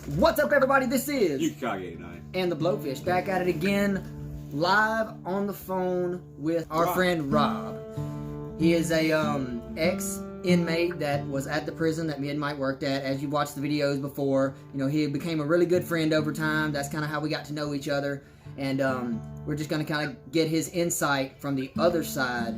What's up, everybody? This is Yukage Night and the Blowfish back at it again, live on the phone with our friend Rob. He is a ex-inmate that was at the prison that me and Mike worked at. As you watched the videos before, you know, he became a really good friend over time. That's kind of how we got to know each other, and we're just going to kind of get his insight from the other side.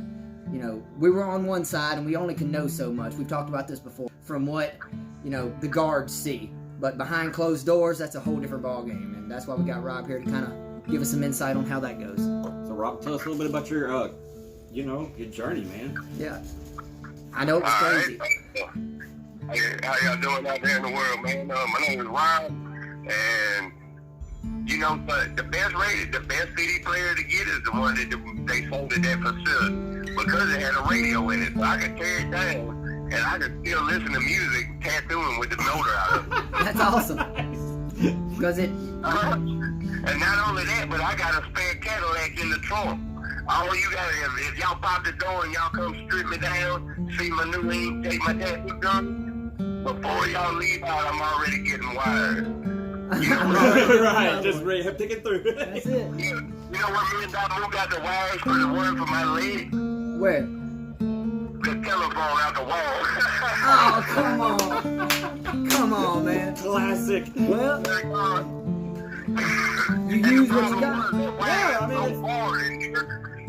You know, we were on one side and we only can know so much. We've talked about this before, from what, you know, the guards see. But behind closed doors, that's a whole different ballgame. And that's why we got Rob here to kind of give us some insight on how that goes. So Rob, tell us a little bit about your, your journey, man. Yeah. I know it was crazy. Hey, how y'all doing out there in the world, man? My name is Rob, and you know, the best CD player to get is the one that they sold at that facility because it had a radio in it, so I could tear it down and I could still listen to music tattooing with the motor out of it. That's awesome. Because it. And not only that, but I got a spare Cadillac in the trunk. All you got is, if y'all pop the door and y'all come strip me down, see my new ink, take my tattoo gun, before y'all leave out, I'm already getting wired. You know, right, just ready to take it through. That's it. You know what, me and Dr. got the wires for the one for my leg? Where? The telephone out the wall. Oh, come on. Come on, man. Classic. Well, you use what you got. Yeah, I mean,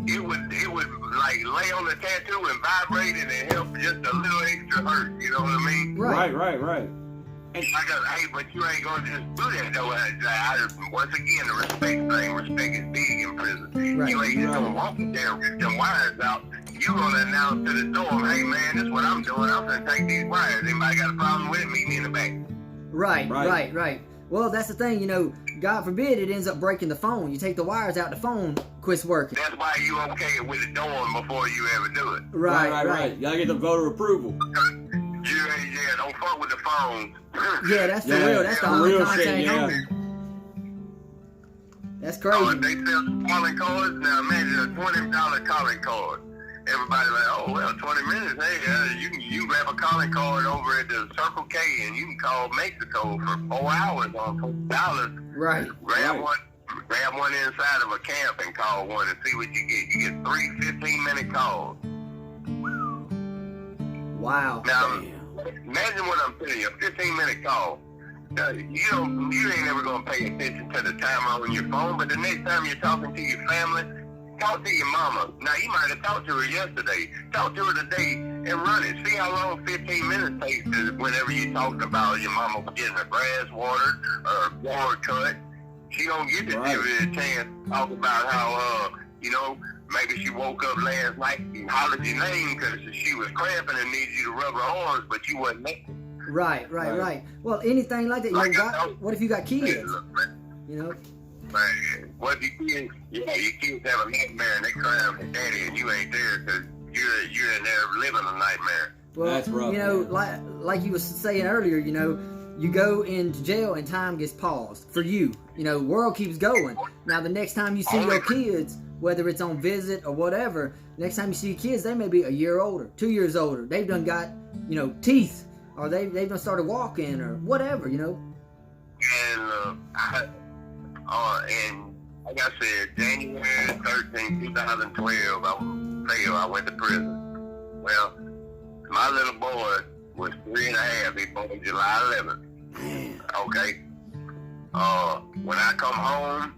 it would like lay on the tattoo and vibrate and it helped just a little extra hurt. You know what I mean? Right. And I go, hey, but you ain't gonna just do that though. Once again, the respect thing. Respect is big in prison. Right. You ain't just gonna walk in there and rip them wires out. You gonna announce to the door, hey man, this is what I'm doing. I'm gonna take these wires. Anybody got a problem with it? Meet me in the back. Right. Well, that's the thing, you know, God forbid it ends up breaking the phone. You take the wires out, the phone quits working. That's why you okay with it doing before you ever do it. Right. You gotta get the voter approval. Yeah, don't fuck with the phone. Yeah, that's for real. That's the only real contact shit, yeah. home. That's If crazy. they sell calling cards, now imagine a $20 calling card. Everybody like, oh well, 20 minutes. Hey, you can grab a calling card over at the Circle K and you can call Mexico for 4 hours on $4. Right. Grab one inside of a camp and call one and see what you get. You get 3 15-minute calls. Wow. Now, imagine what I'm telling you, a 15-minute call. You ain't ever gonna pay attention to the timer on your phone, but the next time you're talking to your family, talk to your mama. Now, you might have talked to her yesterday. Talk to her today and run it. See how long 15 minutes takes whenever you're talking about your mama getting her grass watered or yard cut. She don't get to give it a chance to talk about how, maybe she woke up last night and hollered your name because she was cramping and needed you to rub her arms, but you wasn't there. Right. Well, anything like that, you know, what if you got kids? You know? Man, what if your kids, your kids have a nightmare and they crying for daddy and you ain't there because you're in there living a nightmare. Well, that's rough, you know, man. like you was saying earlier, you know, you go into jail and time gets paused for you. You know, world keeps going. Now, the next time you see your kids, whether it's on visit or whatever, next time you see your kids, they may be a year older, 2 years older. They've done got, you know, teeth, or they've done started walking or whatever, you know. And like I said, January 13, 2012, I went to prison. Well, my little boy was 3 and a half. He born July 11th. Okay. When I come home,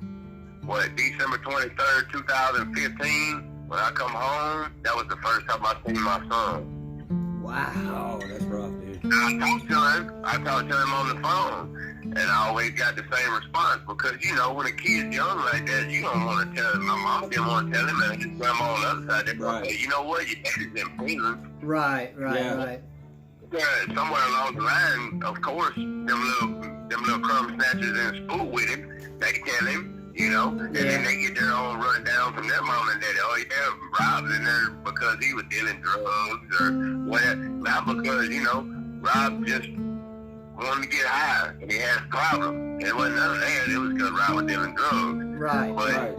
December 23rd, 2015, when I come home, that was the first time I seen my son. Wow. Oh, that's rough, dude. I talked to him on the phone. And I always got the same response because, you know, when a kid's young like that, you don't want to tell him. My mom didn't want to tell him, and his grandma on the other side, they're going to say, you know what, your daddy's in prison. Right. Yeah, somewhere along the line, of course, them little crumb snatchers in school with him, they tell him, you know, and then they get their own rundown from their mom and daddy. Oh, yeah, Rob's in there because he was dealing drugs or whatever. Not because, you know, Rob just wanted to get high, and he had a problem. It wasn't none of that. It was because Rob was dealing drugs. Right. But,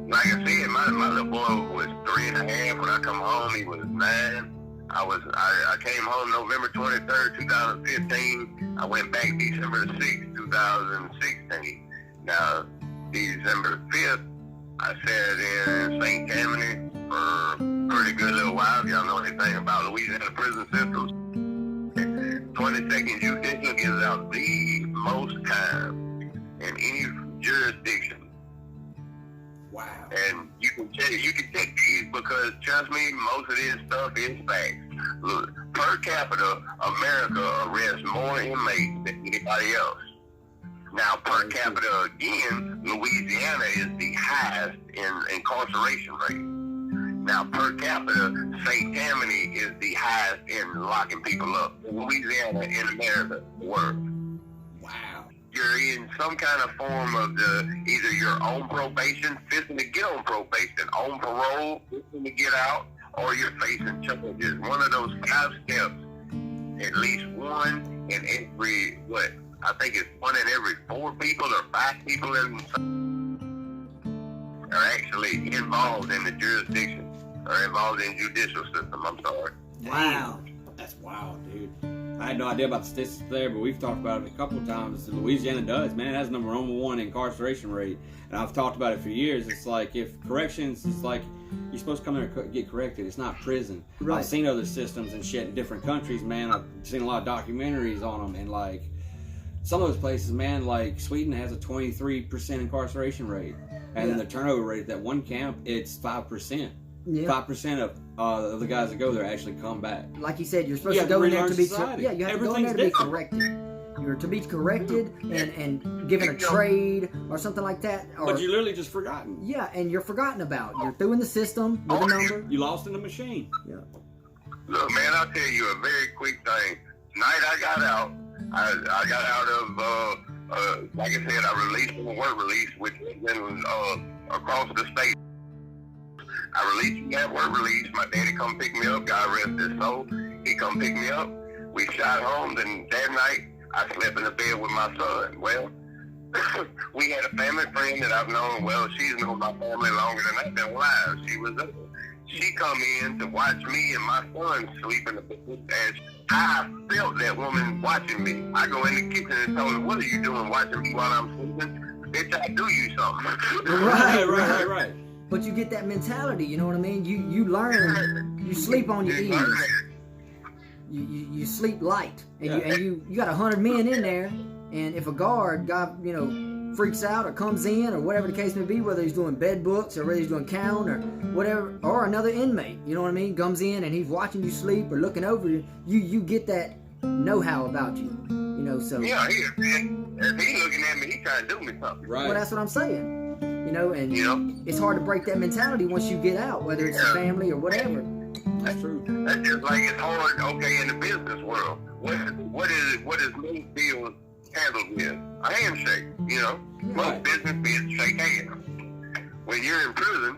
like I said, my little boy was 3 and a half. When I come home, he was 9. I came home November 23rd, 2015. I went back December 6th, 2016. Now, December 5th, I sat in St. Tammany for a pretty good little while. If y'all know anything about Louisiana prison systems, 22nd judicial gives out the most time in any jurisdiction. Wow. And you can check these because trust me, most of this stuff is facts. Look, per capita, America arrests more inmates than anybody else. Now, per capita again, Louisiana is the highest in incarceration rate. Now, per capita, St. Tammany is the highest in locking people up. Louisiana in America were. Wow. You're in some kind of form of either your own probation, fixing to get on probation, on parole, fixing to get out, or you're facing charges. One of those 5 steps, at least one in every, I think it's 1 in every 4 people or 5 people are actually involved in the jurisdiction, or involved in the judicial system, I'm sorry. Wow. That's wild, dude. I had no idea about the statistics there, but we've talked about it a couple of times. Louisiana does, man. It has number 1 incarceration rate. And I've talked about it for years. It's like if corrections, it's like you're supposed to come there and get corrected. It's not prison. Right. I've seen other systems and shit in different countries, man. I've seen a lot of documentaries on them. And like some of those places, man, like Sweden has a 23% incarceration rate. And then the turnover rate at that one camp, it's 5%. Yeah. 5% of the guys that go there actually come back. Like you said, you're supposed to go in there to be you have to go in there to be corrected. You're to be corrected and given a trade or something like that. Or, but you're literally just forgotten. Yeah, and you're forgotten about. You're through in the system with a number. You lost in the machine. Yeah. Look, man, I'll tell you a very quick thing. Night I got out. I got out of like I said, I released from a work release, which has been across the state. I released that work release. My daddy come pick me up. God rest his soul. He come pick me up. We shot home. Then that night, I slept in the bed with my son. Well, we had a family friend that I've known. Well, she's known my family longer than I've been alive. She come in to watch me and my son sleep in the bed. And I felt that woman watching me. I go in the kitchen and told her, "What are you doing watching me while I'm sleeping? Bitch, I do you something." Right. But you get that mentality, you know what I mean? You learn, you sleep on your ease. You sleep light, and you got 100 men in there, and if a guard freaks out or comes in or whatever the case may be, whether he's doing bed books or whether he's doing count or whatever, or another inmate, you know what I mean, comes in and he's watching you sleep or looking over you, you get that know-how about you, so. Yeah, if he looking at me, he trying to do me something. Right. Well, that's what I'm saying. And it's hard to break that mentality once you get out, whether it's your family or whatever. That's true. That's just like it's hard, okay, in the business world. What is most deals handled with? A handshake, Most business deals shake hands. When you're in prison,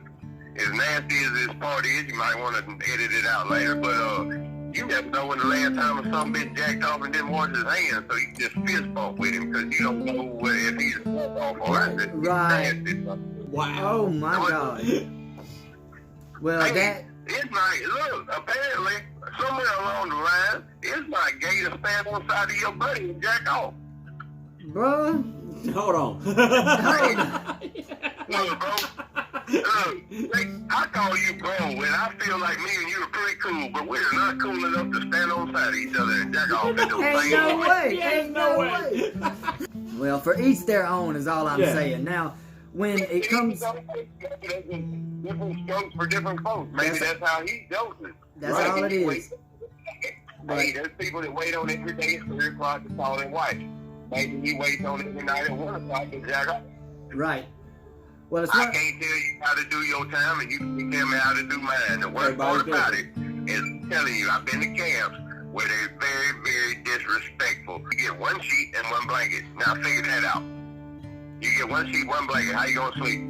as nasty as this part is, you might want to edit it out later, but you never know when the last time some bitch jacked off and didn't wash his hands, so you just fist bump with him because you don't know if he's off or if it's nasty. Wow. Oh my God. Well, it's not, look, apparently, somewhere along the line, it's not gay to stand on the side of your buddy and jack off. Bruh. Hold on. Look, bro. I call you bro when I feel like me and you are pretty cool, but we're not cool enough to stand on the side of each other and jack off. Ain't no way. Well, for each their own is all I'm saying. Now, when it comes... Different strokes for different folks. Maybe that's how he does it. That's all it is. Hey, there's people that wait on it every day at 3 o'clock to call their wife. Maybe he waits on it every night at 1 o'clock to jack off. Right. Well, I can't tell you how to do your time, and you can tell me how to do mine. The worst part about it is I'm telling you, I've been to camps where they're very, very disrespectful. You get one sheet and one blanket. Now figure that out. You get one sheet, one blanket. How you gonna sleep?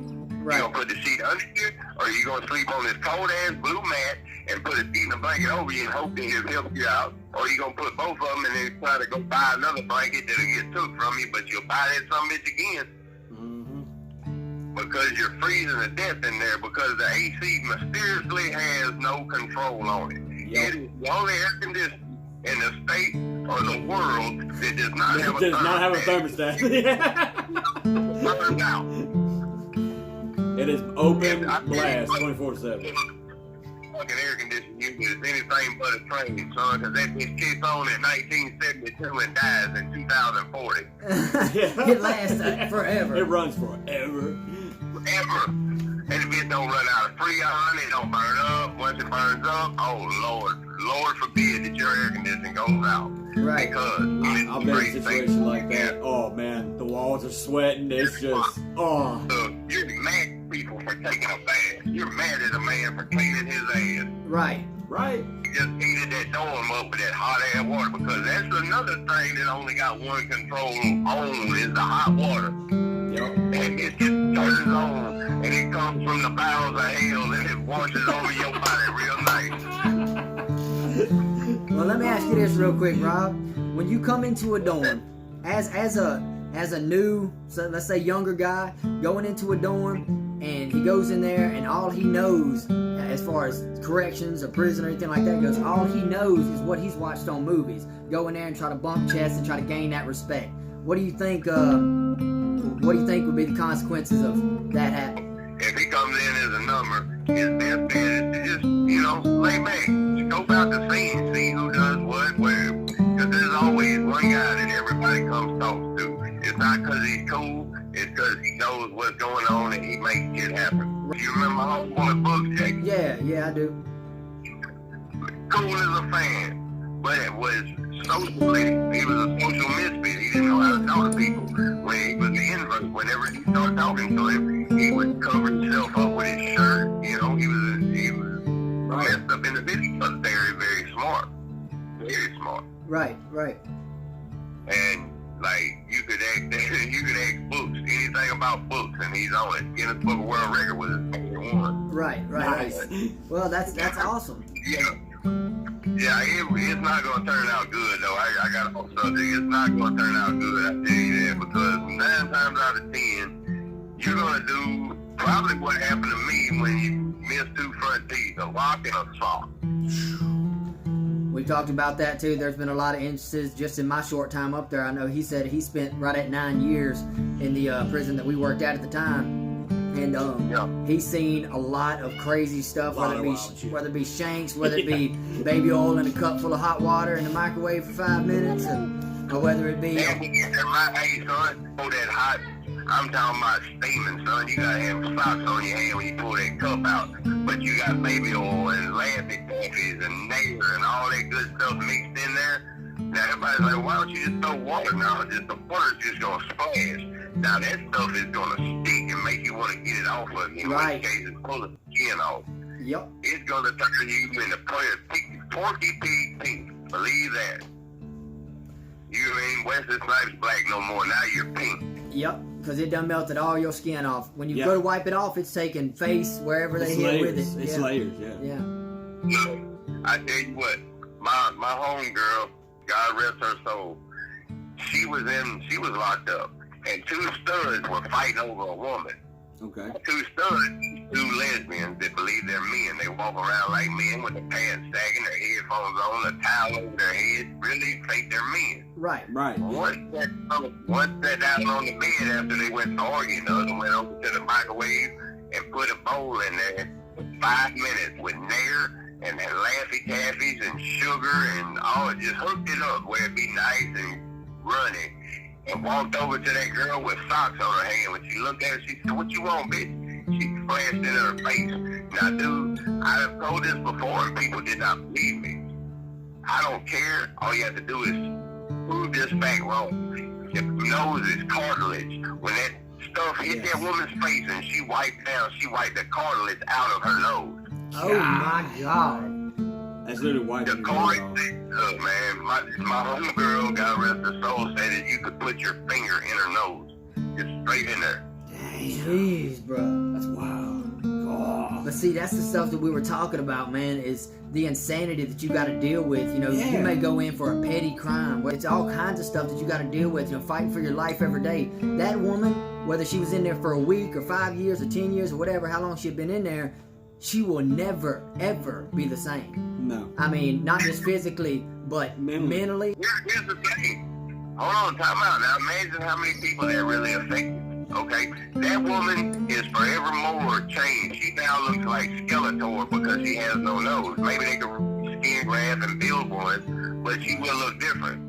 Right. You gonna put the sheet under you, or you gonna sleep on this cold ass blue mat and put a sheet and a blanket over you and hope that it'll help you out? Or you gonna put both of them and then try to go buy another blanket that'll get took from you, but you'll buy that some bitch again. Because you're freezing to death in there because the AC mysteriously has no control on it. Yep. It is the only air conditioning in the state or the world that does not have a Does thermostat. not have a thermostat. Burned out. It is open I- blast 24/7. Fucking air conditioning unit is anything but a train, son, because that bitch kicks on in 1972 and dies in 2040. It lasts forever. It runs forever. Ever. And the bitch don't run out of freon, it don't burn up. Once it burns up, oh Lord forbid that your air conditioning goes out. Right. Because I've been in a situation like that. Oh man, the walls are sweating. It's just, oh. You're mad at people for taking a bath. You're mad at a man for cleaning his ass. Right. Right. You just heated that dorm up with that hot air water, because that's another thing that only got one control on is the hot water. Yep. And it just turns on, and it comes from the bowels of hell, and it washes over your body real nice. Well, let me ask you this real quick, Rob. When you come into a dorm, as a new, so let's say younger guy, going into a dorm, and he goes in there, and all he knows, as far as corrections or prison or anything like that goes, all he knows is what he's watched on movies. Go in there and try to bump chests and try to gain that respect. What do you think? What do you think would be the consequences of that happening? If he comes in as a number, his best bet is to just, lay back. Scope out the scene, see who does what, where. Because there's always one guy that everybody comes talks to. It's not because he's cool, it's because he knows what's going on and he makes it happen. You remember Homeboy Book, Jake? Yeah, I do. Cool as a fan, but it was socially, he was a social misfit. He didn't know how to talk to people. When he was the invert, whenever you started talking to him, he would cover himself up with his shirt. He was a messed up individual, but very, very smart. Very smart. Right. And like you could ask books, anything about books, and he's on it. Guinness Book of World Record was his favorite one. Right. Nice. Well, that's awesome. Yeah, it's not gonna turn out good though. I got a whole subject. It's not gonna turn out good, I tell you that, because 9 times out of 10, you're gonna do probably what happened to me when you missed 2 front teeth, a lock and a sock. We talked about that too. There's been a lot of instances just in my short time up there. I know he said he spent right at 9 years in the prison that we worked at the time. And he's seen a lot of crazy stuff, whether it be shanks, whether it be baby oil in a cup full of hot water in the microwave for 5 minutes, or whether it be. And when you at my age, son, pull that hot. I'm talking about steaming, son. You gotta have socks on your hand when you pull that cup out. But you got baby oil and Laffy Taffies and Nader and all that good stuff mixed in there. Now everybody's like, why don't you just throw water? Now the water's just gonna splash. Now that stuff is gonna stick and make you want to get it off of you. Right. In which case it's pulling the skin off. Yep. It's gonna turn you into Porky Pig pink. Believe that. You ain't Wesley Snipes black no more. Now you're pink. Yep. Because it done melted all your skin off. When you go to wipe it off, it's taking face wherever they hit with it. It's layers, yeah. Look, I tell you what, my homegirl, God rest her soul, she was locked up, and 2 studs were fighting over a woman. Okay. 2 studs, 2 lesbians that believe they're men. They walk around like men with their pants sagging, their headphones on, a towel over their head. Really think they're men. Right. One sat down on the bed after they went to Oregon. The other went over to the microwave and put a bowl in there for 5 minutes with Nair and then Laffy Taffies and sugar and all. Just hooked it up where it'd be nice and runny. And walked over to that girl with socks on her hand. When she looked at her, she said, "What you want, bitch?" She flashed in her face. Now, dude, I've told this before and people did not believe me. I don't care. All you have to do is prove this fact wrong. Your nose is cartilage. When that stuff hit that woman's face and she wiped the cartilage out of her nose. Oh my God. That's literally wiping The your cord, nose off. look, man, my homegirl, God rest her soul, said that you could put your finger in her nose. Just straight in there. Jeez, bro. That's wild. Oh. But see, that's the stuff that we were talking about, man, is the insanity that you got to deal with. You know, you may go in for a petty crime. It's all kinds of stuff that you got to deal with, fighting for your life every day. That woman, whether she was in there for a week or 5 years or 10 years or whatever, how long she had been in there, she will never, ever be the same. No. I mean, not just physically, but mentally. Here's the thing. Hold on, time out. Now imagine how many people that really affected. Okay, that woman is forevermore changed. She now looks like Skeletor because she has no nose. Maybe they could skin graft and build one, but she will look different.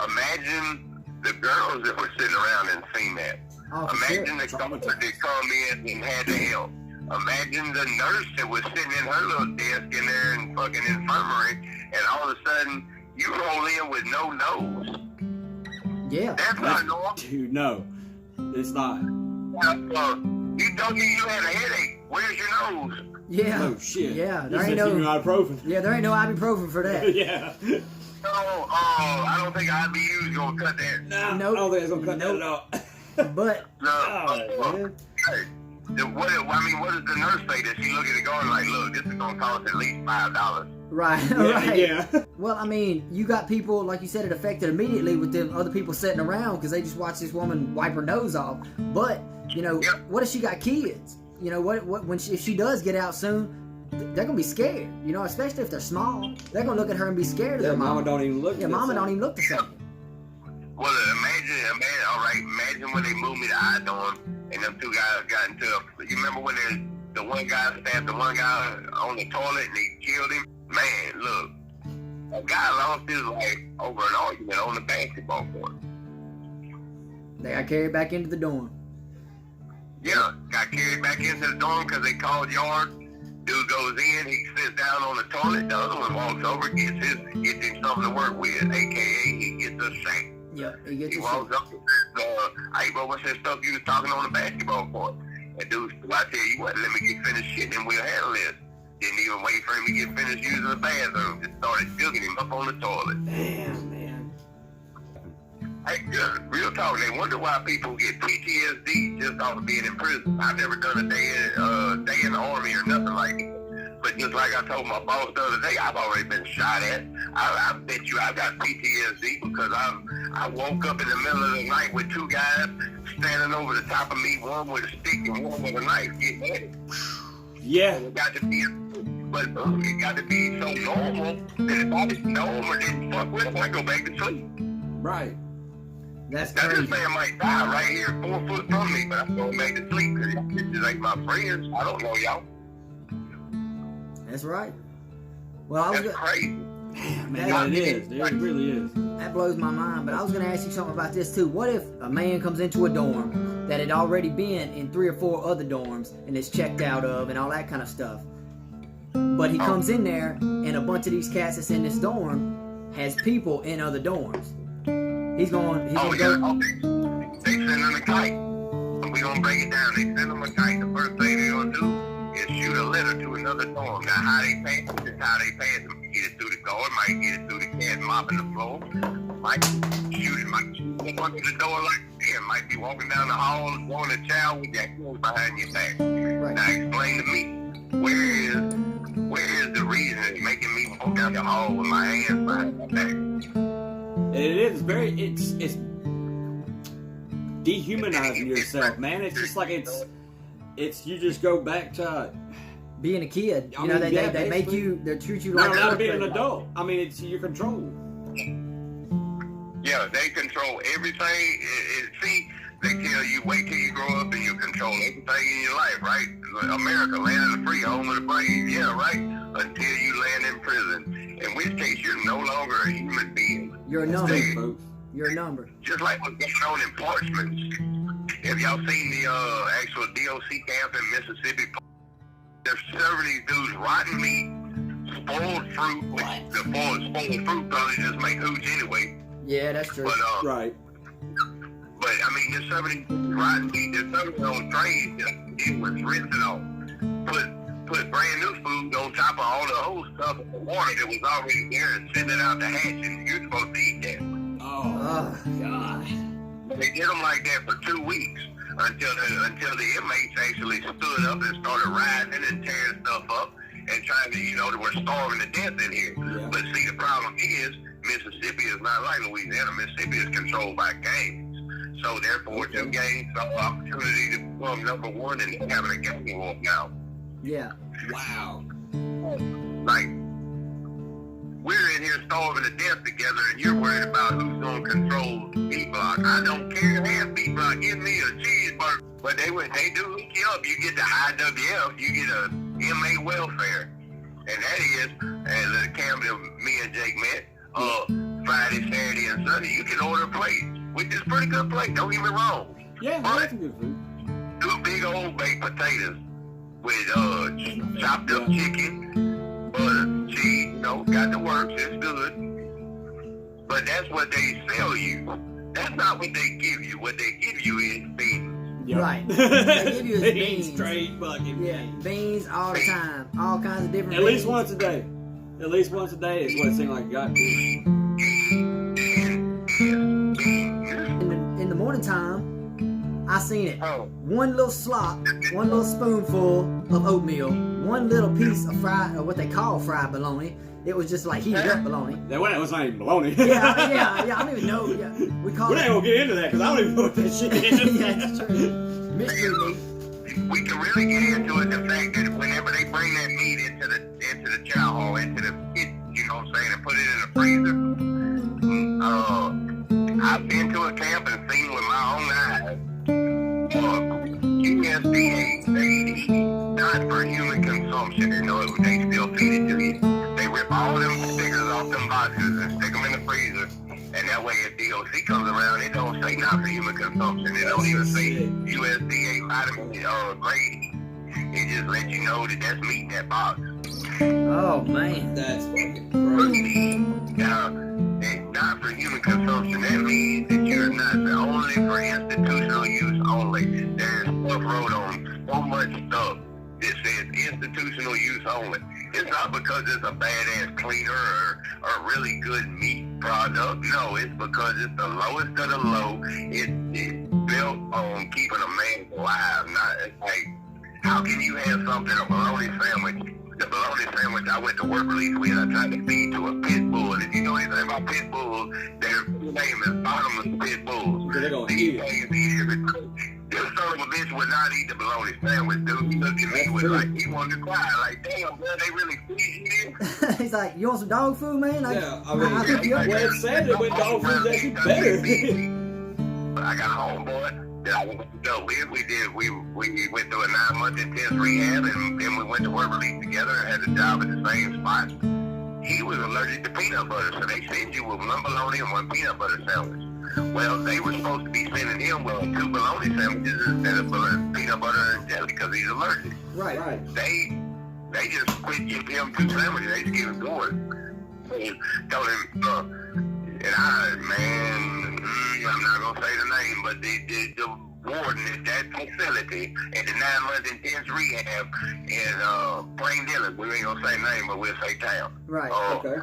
Imagine the girls that were sitting around and seen that. Oh, Imagine the couple that come in and had to help. Imagine the nurse that was sitting in her little desk in there in fucking infirmary, and all of a sudden you roll in with no nose. Yeah. That's not normal. Dude, no. It's not. You told me you had a headache. Where's your nose? Yeah. Oh shit. Yeah. There ain't no ibuprofen. Yeah, there ain't no ibuprofen for that. Yeah. No, I don't think IBU is gonna cut that. No, Nope. I don't think it's gonna cut that at all. But No. What does the nurse say? Does she look at it going like, look, this is gonna cost at least $5? right, Yeah, right. yeah. Well, I mean, you got people, like you said, it affected immediately with them other people sitting around because they just watched this woman wipe her nose off. But, you know, what if she got kids? You know, if she does get out soon, they're going to be scared. You know, especially if they're small. They're going to look at her and be scared of their mama. Mama don't even look. Yeah, mama don't even look the same. Well, imagine when they moved me to I-Dorm and them two guys got into you remember when the one guy stabbed the one guy on the toilet and they killed him? Man, look, a guy lost his life over an argument on the basketball court. They got carried back into the dorm. Yeah, got carried back into the dorm because they called yard. Dude goes in, he sits down on the toilet. The other one walks over, gets him something to work with, a.k.a. he gets a shank. Yep, he gets He a walks up and says, hey, bro, what's that stuff you was talking on the basketball court? And dude, I tell you what, let me get finished shitting and we'll handle this. Didn't even wait for him to get finished using the bathroom. Just started jugging him up on the toilet. Damn, man. Hey, good. Real talk. They wonder why people get PTSD just off of being in prison. I've never done a day in the army or nothing like that. But just like I told my boss the other day, I've already been shot at. I bet you I got PTSD because I woke up in the middle of the night with two guys standing over the top of me, one with a stick and one with a knife, getting at it. Yeah. It got to be so normal that if I didn't know him or didn't fuck with him, I go back to sleep. Right. That's Now crazy. this man might die right here 4 foot from me, but I'm going back to sleep because y'all bitches ain't my friends. I don't know y'all. That's right. Well, I was That's crazy. Damn, man, it is. Dude, it really is. that blows my mind. But I was going to ask you something about this too. What if a man comes into a dorm that had already been in 3 or 4 other dorms and is checked out of and all that kind of stuff, but he comes in there and a bunch of these cats that's in this dorm has people in other dorms. He's going to go. They send him a kite. And we gonna break it down. They send him a kite. The first thing they gonna do is shoot a letter to another dorm. Now how they pass it is how they pass it. Might get it through the guard, might get it through the cat mopping the floor, might shoot it, might shoot it under the door like that. Might be walking down the hall going to chow with that clothes behind your back. Right. Now explain to me, where is the reason it's making me walk down the hall with my hands behind my back? It is it's dehumanizing yourself, man. It's just like it's you just go back to Being a kid, I you know, mean, they make you, they treat you not like allowed to be an adult. I mean, it's your control. Yeah, they control everything. See, they tell you, wait till you grow up and you control everything in your life, right? America, land of the free, home of the brave. Yeah, right? Until you land in prison. In which case, you're no longer a human being. You're a That's number. it, folks. You're a number. Just like what's going on in Parchment. Have y'all seen the actual DOC camp in Mississippi? They're serving these dudes rotten meat, spoiled fruit, which the spoiled fruit probably just make hooch anyway. Yeah, that's true. But Right. But I mean, they're serving rotten meat. They're serving it on trays. It was rinse it off. Put brand new food on top of all the old stuff in the water that was already there and send it out the hatch, and you're supposed to eat that. Oh, God. But they did them like that for 2 weeks until the inmates actually stood up and started rising and tearing stuff up and trying to, they were starving to death in here. Yeah. But see, the problem is Mississippi is not like Louisiana. Mississippi is controlled by gangs. So therefore, two gangs have the opportunity to become number one and having a gang war now. Yeah. Wow. Like, we're in here starving to death together, and you're worried about who's going to control B block. I don't care. Have B block. Give me a cheeseburger. But they do hook you up. You get the IWF. You get a MA welfare, and that is as the camp that me and Jake met. Friday, Saturday, and Sunday. You can order a plate, which is a pretty good plate. Don't get me wrong. Yeah, but that's good food. 2 big old baked potatoes with chopped up chicken, butter, cheese. You know, got the works. It's good. But that's what they sell you. That's not what they give you. What they give you is beans. Yep. Right. They give you is beans. Straight fucking beans. Beans all the time. All kinds of different At beans. least once a day. At least once a day is what it seemed like it got to. In the morning time, I seen it. Oh. One little slop, one little spoonful of oatmeal, one little piece of fried, or what they call fried bologna. It was just like heated up bologna. That was not even bologna. Yeah, I don't even know. Yeah, we call We're it. not gonna get into that because I don't even know what that shit is. Yeah, that's true. Mystery meat. We can really get into it. The fact that whenever they bring that meat into the chow hall, into the pit, you know what I'm saying, and put it in the freezer. I've been to a camp and seen with my own eyes. USDA, they eat not for human consumption. You know, they still feed it to you. They rip all them stickers off them boxes and stick them in the freezer. And that way, if DOC comes around, it don't say not for human consumption. It don't even say USDA vitamin grade. It just lets you know that that's meat in that box. Oh man. That's fucking crazy. Now, it's not for human consumption. That means that you're not only for institutional use only. There's stuff wrote on so much stuff that says institutional use only. It's not because it's a badass cleaner or a really good meat product. No, it's because it's the lowest of the low. It's built on keeping a man alive. Not like, how can you have something, a bologna sandwich? The bologna sandwich I went to work release with, I tried to feed to a pit bull. And if you know anything about pit bulls, their name is bottomless pit bulls. They're gonna These eat it. things eat everything. This son of a bitch would not eat the bologna sandwich, dude. He looked at me with like, he wanted to cry. Like, damn, bro, they really feed you this? He's like, you want some dog food, man? Yeah, I mean, I'll hook you up. well, it's sad that when dog food's actually better. I got a homeboy that I went to go with. We went through a 9-month intense rehab, and then we went to work release together and had a job at the same spot. He was allergic to peanut butter, so they send you with 1 bologna and 1 peanut butter sandwich. Well, they were supposed to be sending him 2 bologna sandwiches instead of peanut butter and jelly because he's allergic. Right. They just quit giving him 2 sandwiches. They just gave him one. Told him, I'm not gonna say the name, but the warden at that facility at the 9-month intense rehab in Plain Dillon. We ain't gonna say name, but we'll say town. Right. Okay.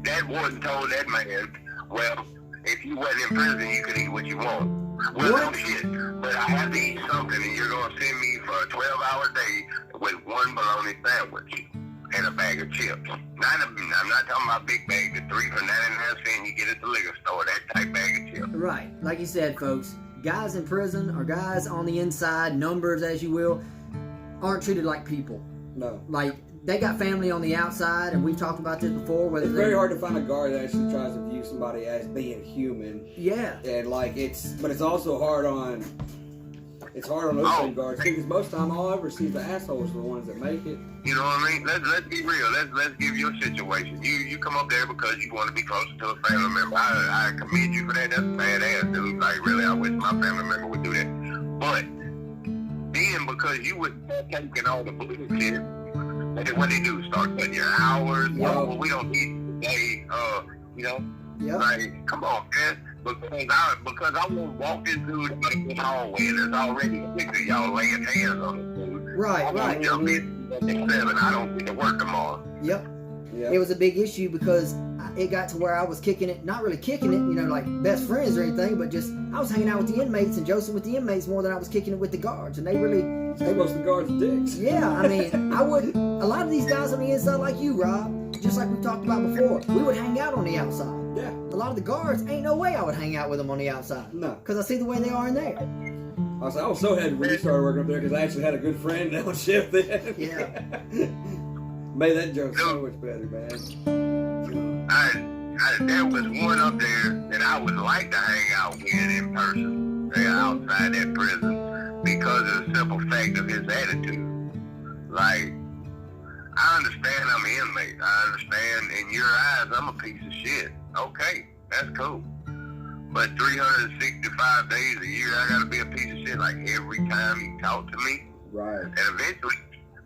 That warden told that man, well, if you wasn't in prison, you could eat what you want. Well, no shit, but I have to eat something, and you're gonna send me for a 12-hour day with 1 bologna sandwich and a bag of chips. I'm not talking about big bag, the 3 for 99 cents you get at the liquor store, that type bag of chips. Right. Like you said, folks, guys in prison or guys on the inside, numbers as you will, aren't treated like people. No. Like, they got family on the outside, and we've talked about this before. Whether It's very hard to find a guard that actually tries to view somebody as being human. Yeah. And like but it's also hard on those same guards too, because most of the time all I ever see is the assholes are the ones that make it. You know what I mean? Let's be real. Let's give you a situation. You come up there because you want to be closer to a family member. I commend you for that. That's badass, dude. Like, really, I wish my family member would do that. But then, because you would start taking all the bullshit, what they do, start cutting your hours. Yeah. Oh, well, we don't need today. You know, Yep. like, come on, man. Because I won't walk this dude in the hallway and there's already 6 of y'all laying hands on the dude. Right. I won't jump in at 7. I don't get to work tomorrow. Yep. Yeah. It was a big issue because it got to where I was kicking it, not really kicking it, like best friends or anything, but just I was hanging out with the inmates and Joseph with the inmates more than I was kicking it with the guards, and they really. Most of the guards are dicks. Yeah, I mean, I would. A lot of these guys on the inside, like you, Rob, just like we talked about before, we would hang out on the outside. Yeah. A lot of the guards, ain't no way I would hang out with them on the outside. No. Because I see the way they are in there. I was so happy when you started working up there because I actually had a good friend on shift then. Yeah. Made that joke so much better, man. There was one up there that I would like to hang out with in person, outside that prison, because of the simple fact of his attitude. Like, I understand I'm an inmate. I understand in your eyes I'm a piece of shit. Okay, that's cool. But 365 days a year, I gotta be a piece of shit like every time you talk to me. Right. And eventually,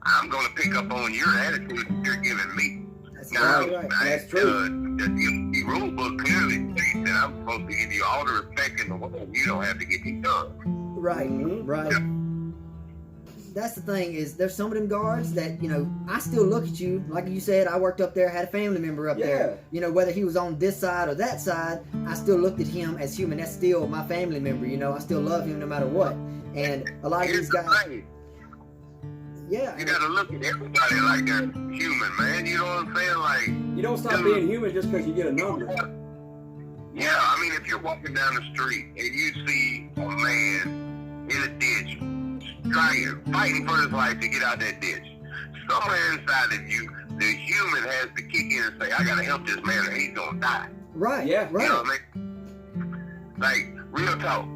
I'm gonna pick up on your attitude that you're giving me. That's Now, right. That's true. The rule book clearly states that I'm supposed to give you all the respect in the world. You don't have to get me done. Right, right. That's the thing is there's some of them guards that, you know, I still look at you, like you said, I worked up there, had a family member up there. You know, whether he was on this side or that side, I still looked at him as human. That's still my family member, you know, I still love him no matter what. And a lot of these guys, yeah. You gotta look at everybody like they're human, man. You know what I'm saying? Like, You don't stop being human just because you get a number. yeah, I mean, if you're walking down the street and you see a man in a ditch, fighting for his life to get out that ditch, somewhere inside of you, the human has to kick in and say, I gotta help this man or he's gonna die. Right, Yeah. right. You know what I mean? Like, real talk.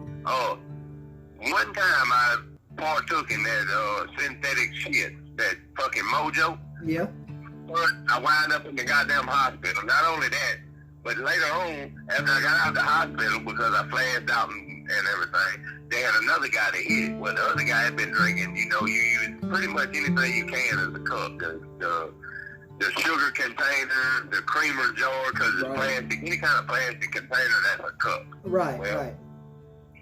One time I partook in that synthetic shit, that fucking mojo. Yeah. But I wound up in the goddamn hospital. Not only that, but later on, after I got out of the hospital because I flashed out and everything, they had another guy that hit it. Well, the other guy had been drinking, you know, you use pretty much anything you can as a cup. The sugar container, the creamer jar, because it's plastic, any kind of plastic container, that's a cup. Right, Well, right.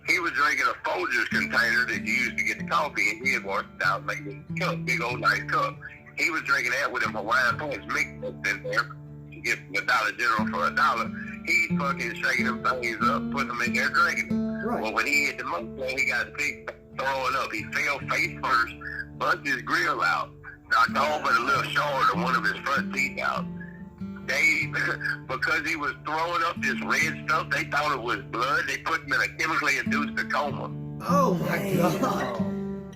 He was drinking a Folgers container that you used to get the coffee, and he had washed it out, made a cup, big old nice cup. He was drinking that with them Hawaiian Punch mixed up in there. You get the Dollar General for $1. He's fucking shaking them things up, putting them in there, drinking them. Right. Well, when he hit the motor, he got sick, throwing up. He fell face first, bumped his grill out, knocked all but a little short of one of his front teeth out. They, because he was throwing up this red stuff, they thought it was blood. They put him in a chemically induced coma. Oh my God.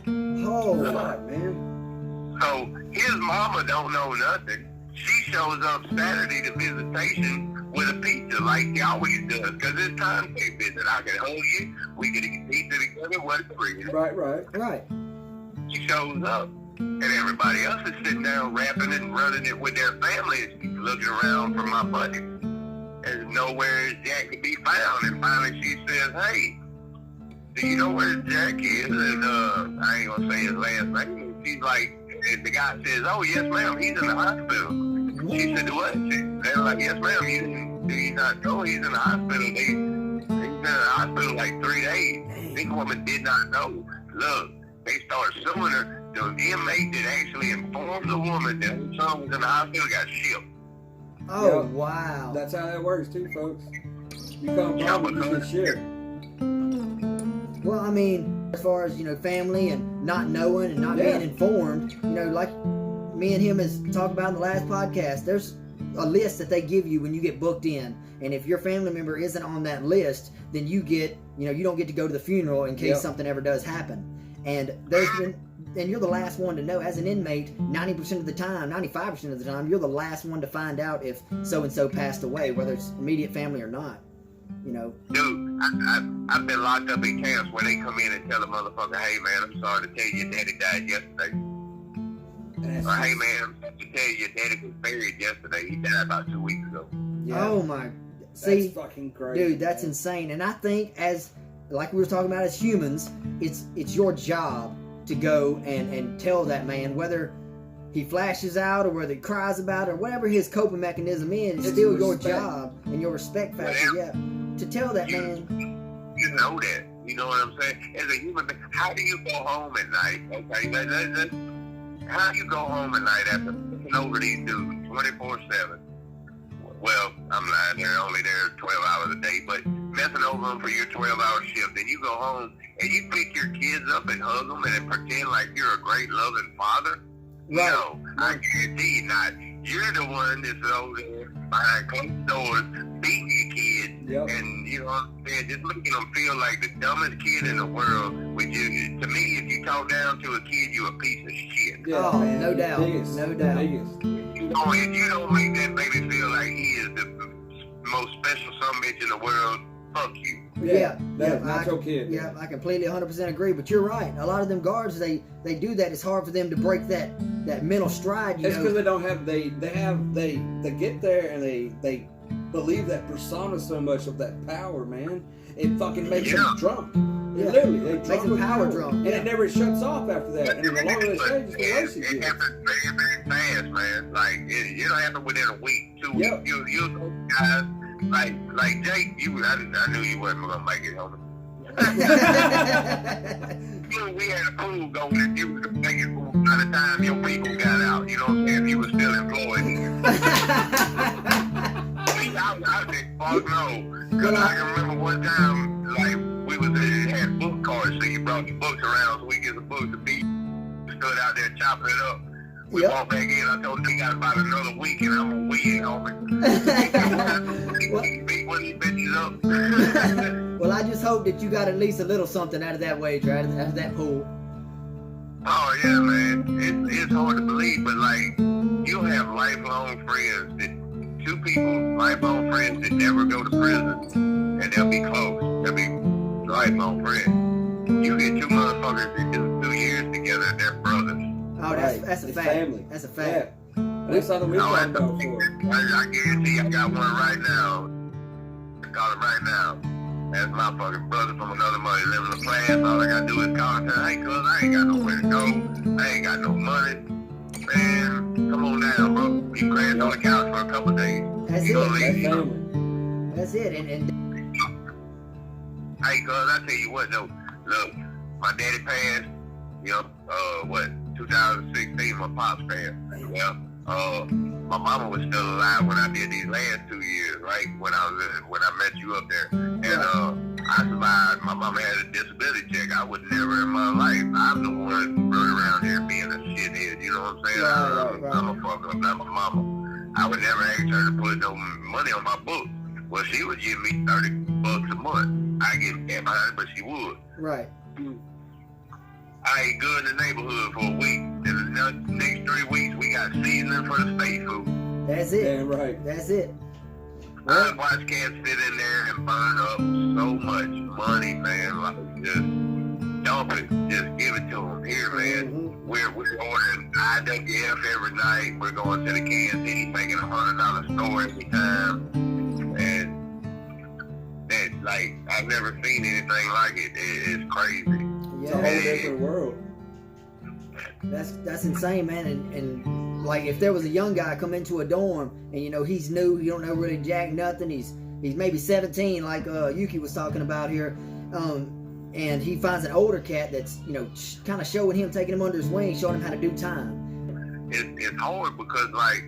Oh. God, man. So his mama don't know nothing. She shows up Saturday to visitation with a pizza like she always does, because it's time to visit. I can hold you. We can eat pizza together, whatever. You know? Right. Right. She shows up, and everybody else is sitting down rapping it and running it with their families, looking around for my buddy. And nowhere is Jack to be found. And finally she says, hey, do you know where Jack is? And I ain't gonna say his last name. And she's like, and the guy says, oh, yes, ma'am, he's in the hospital. She said, what? They're like, yes, ma'am, do you not know he's in the hospital? He's been in the hospital like 3 days. This woman did not know. Look, they start suing her. The inmate that actually informed the woman that her son was in the hospital got shipped. Oh, Yep. wow. That's how that works too, folks. You come from this shit. Well, I mean, as far as, you know, family and not knowing and not being informed, you know, like me and him has talked about in the last podcast, there's a list that they give you when you get booked in. And if your family member isn't on that list, then you get, you know, you don't get to go to the funeral in case something ever does happen. And you're the last one to know. As an inmate, 90% of the time, 95% of the time, you're the last one to find out if so-and-so passed away, whether it's immediate family or not. You know. Dude, I've been locked up in camps where they come in and tell the motherfucker, hey man, I'm sorry to tell you your daddy died yesterday. Or hey man, I'm sorry to tell you your daddy was buried yesterday. He died about 2 weeks ago. Yeah. Oh my. See, that's fucking crazy. dude, that's insane. And I think like we were talking about as humans, it's your job to go and tell that man, whether he flashes out or whether he cries about it or whatever his coping mechanism is, it's still your job and your respect factor, to tell that man. You know that. You know what I'm saying? As a human being, how do you go home at night? Okay, how do you go home at night after looking over these dudes 24/7? Well, I'm lying. They're only there 12 hours a day, but messing over them for your 12-hour shift. Then you go home and you pick your kids up and hug them and then pretend like you're a great loving father. Right. No, I guarantee you not. You're the one that's over there behind closed doors beating your kids. And, you know what I'm saying, just making them feel like the dumbest kid in the world. Which is, to me, if you talk down to a kid, you're a piece of shit. Yeah, Oh, man, no doubt. Biggest, No doubt. Biggest. don't make that baby feel like he is the most special son bitch in the world, fuck you. Yeah, That's not your kid. Yeah, I completely 100% agree. But you're right. A lot of them guards, they do that. It's hard for them to break that mental stride. It's because they don't have they get there and they believe that persona so much of that power, man. It fucking makes them drunk. It literally, they makes them power drunk, and it never shuts off after that. And the longer they stay, just the worse it It gets. happens very, very fast, man. Like it'll happen within a week, 2 weeks. Yep. You guys like Jake. I knew you wasn't gonna make it, homie. We had a pool going and you was making pool by the time your people got out. You know what I'm saying? You were still employed. I said, fuck no. Because I can remember one time, like, we had book cards, so you brought the books around so we get the books to be. Stood out there chopping it up. We walked back in, I told him he got about another week and I'm gonna win, homie. Beat one of these bitches up. Well, I just hope that you got at least a little something out of that wager, out of that pool. Oh yeah, man. It's hard to believe, but like you'll have lifelong friends lifelong friends that never go to prison, and they'll be close. They'll be lifelong friends. You get two motherfuckers that do 2 years together, and they're brothers. Oh, that's a It's fact. family. That's a fact. Yeah. That's something we've talked about before. I guarantee I got one right now. I call it right now. That's my fucking brother from another mother living in the class. All I gotta do is call and say, hey, cuz, I ain't got nowhere to go. I ain't got no money. Man, come on down, bro. You crash on the couch for a couple days. That's You it. gonna leave, you know? That's it. And Hey, cuz, I tell you what, though. Look, my daddy passed, 2016, my pops passed. Yeah. My mama was still alive when I did these last 2 years, right? When I met you up there. And I survived. My mama had a disability check. I would never in my life. I'm the one running around here being a shithead, you know what I'm saying? Right. I'm a fuck up, not my mama. I would never ask her to put no money on my book. Well, she would give me $30 a month. I get mad behind it, but she would. right. I ate good in the neighborhood for a week. Then the next 3 weeks, we got seasoning for the state food. That's it. Damn right. That's it. I watched cats sit in there and burn up so much money, man. Like, just dump it. Just give it to them. Here, man. Mm-hmm. We're ordering IWF every night. We're going to the canteen, making $100 store every time. And that, like, I've never seen anything like it. It's crazy. It's a whole different world. That's insane, man. And like if there was a young guy come into a dorm and he's new, he don't know really jack nothing. He's maybe 17, like Yuki was talking about here, and he finds an older cat that's kind of showing him, taking him under his wing, showing him how to do time. It's hard because like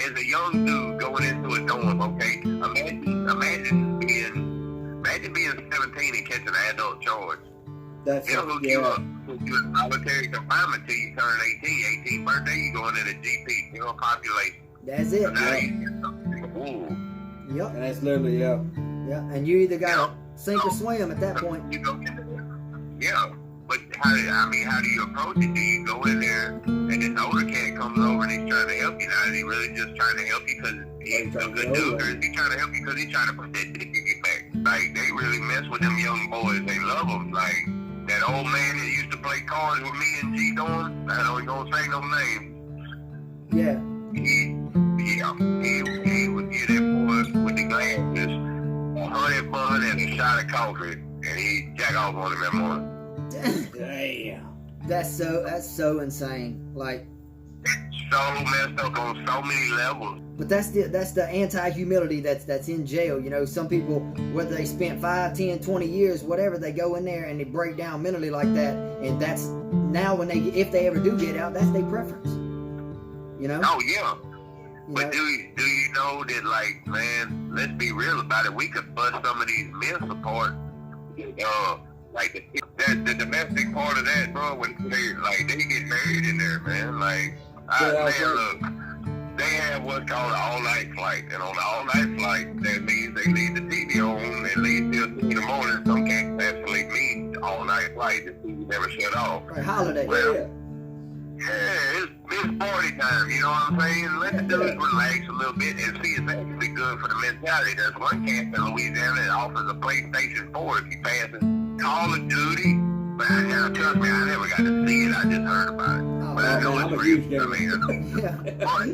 as a young dude going into a dorm, okay, imagine being 17 and catching an adult charge. They'll hook you up, put you in solitary confinement till you turn 18. 18th birthday, you going in a GP, population. That's it. So now you Yep. And that's literally, Yeah. And you either got to sink or swim at that point. Yeah. But how do you approach it? Do you go in there and this older cat comes over and he's trying to help you? Now, is he really just trying to help you because he's a good dude, or is he trying to help you because he's trying to put that dick in your back? Like, they really mess with them young boys. They love them. Like, that old man that used to play cards with me and G Dorm, I don't gonna say no names. Yeah. He would get that boy with the glasses, a honey bun and a shot of coffee, and he'd jack off on him that morning. damn. That's so insane. Like, So messed up on so many levels. but that's the anti-humility that's in jail. Some people, whether they spent 5, 10, 20 years, whatever, they go in there and they break down mentally like that, and that's now if they ever do get out, that's their preference. Oh yeah. But do you know that, like, man, let's be real about it. We could bust some of these myths apart. Like the domestic part of that, bro. When they get married in there, man. Like, look, they have what's called an all-night flight, and on the all-night flight, that means they leave the TV on at least till 2 in the morning. Some cats actually mean all-night flight. The TV never shut off. Right, holiday. Well, yeah, it's it's party time, you know what I'm saying? Let the dudes relax a little bit and see if that can be good for the mentality. There's one camp in Louisiana that offers a PlayStation 4 if you pass it. Call of Duty. But now, trust me, I never got to see it. I just heard about it. Oh, But I know man, I'm it's a huge real. I gamer. mean, Yeah. but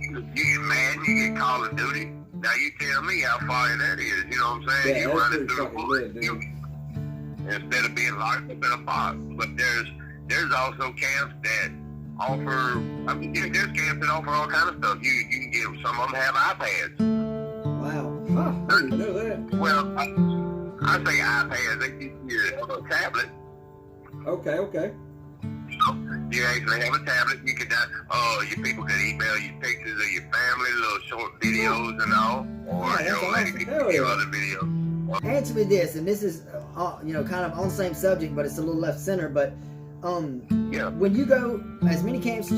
you get mad and you get Call of Duty. Now you tell me how far that is. You know what I'm saying? Yeah, You that's running pretty through the fucking bullets. lit, You, instead of being locked up in a box. But there's also camps that offer. I mean, there's camps that offer all kind of stuff. You can get some of them have iPads. Wow. Huh, I didn't know that. Well, I say iPads. They give you a tablet. Okay. You know, you actually have a tablet. You could, your people could email you pictures of your family, little short videos and all, or Yeah, that's let awesome. people Hell give yeah. other videos. Answer me this, and this is, kind of on the same subject, but it's a little left center. But Yeah. when you go, as many camps that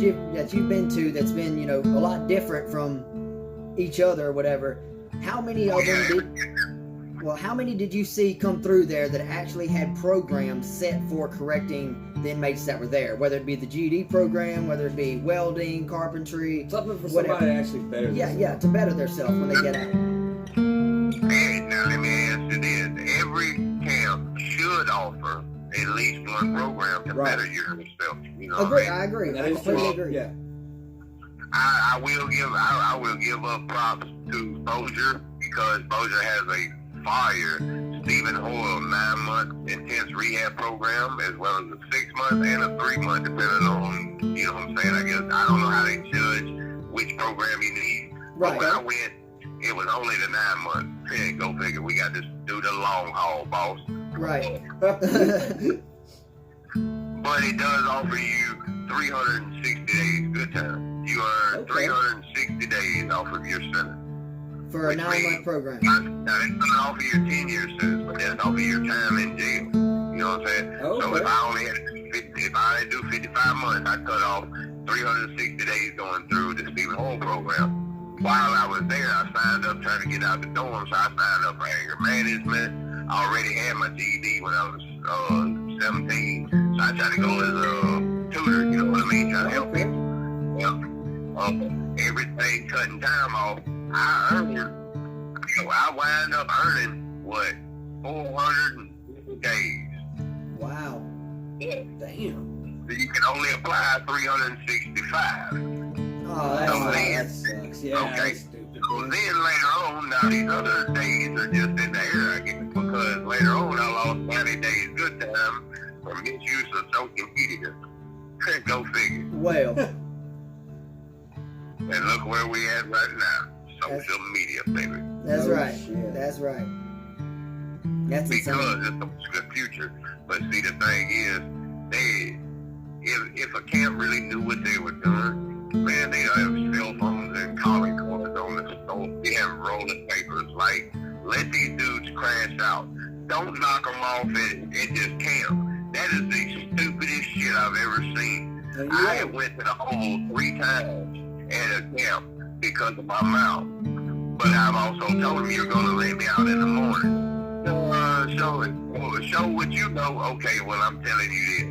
you've been to, that's been, a lot different from each other or whatever. How many of them how many did you see come through there that actually had programs set for correcting the inmates that were there? Whether it be the GED program, whether it be welding, carpentry, Something for whatever. somebody to actually better themselves. to better themselves when they get out. And now let me ask you this: every camp should offer at least one program to Right. better yourself. You know, Agree, what I I mean? agree. That I is completely true. agree. Yeah. I will give up props to Bozier because Bozier has a fire Stephen Hoyle 9-month intense rehab program as well as a 6-month and a 3-month depending on, you know what I'm saying, I guess I don't know how they judge which program you need. Right. But when I went, it was only the 9 months. Hey, go figure, we got to do the long haul, boss. Right. But it does offer you 360 days good time. You earn Okay. 360 days off of your sentence. For a 9-month program. Now, that's not offer your 10-year sentence, but that's offer your time in jail. You know what I'm saying? So Okay. if I only had to do if I had to do 55 months, I cut off 360 days going through the Stephen Hall program. While I was there, I signed up trying to get out the dorm, so I signed up for anger management. I already had my GED when I was 17, so I tried to go as a tutor, you know what I mean, trying to help Okay. people. Everything cutting time off, I wind up earning, 450 days. Wow. Damn. So you can only apply 365. Oh, that sucks. Yeah, Okay. that's stupid. So then later on, now these other days are just in the air, I guess, because later on I lost 90 days good time for misuse of social media. Go figure. well. And look where we at right now. Social media, baby. That's Oh, right. shit. That's right. That's insane. Because it's a good future. But see, the thing is, if a camp really knew what they were doing, man, they have cell phones and calling cards on the stove. They have rolling papers. Like, let these dudes crash out. Don't knock them off at just camp. That is the stupidest shit I've ever seen. And I yeah. had went to the hole 3 times at a camp because of my mouth. But I've also told them you're going to let me out in the morning. Show what you know. Okay, well, I'm telling you this.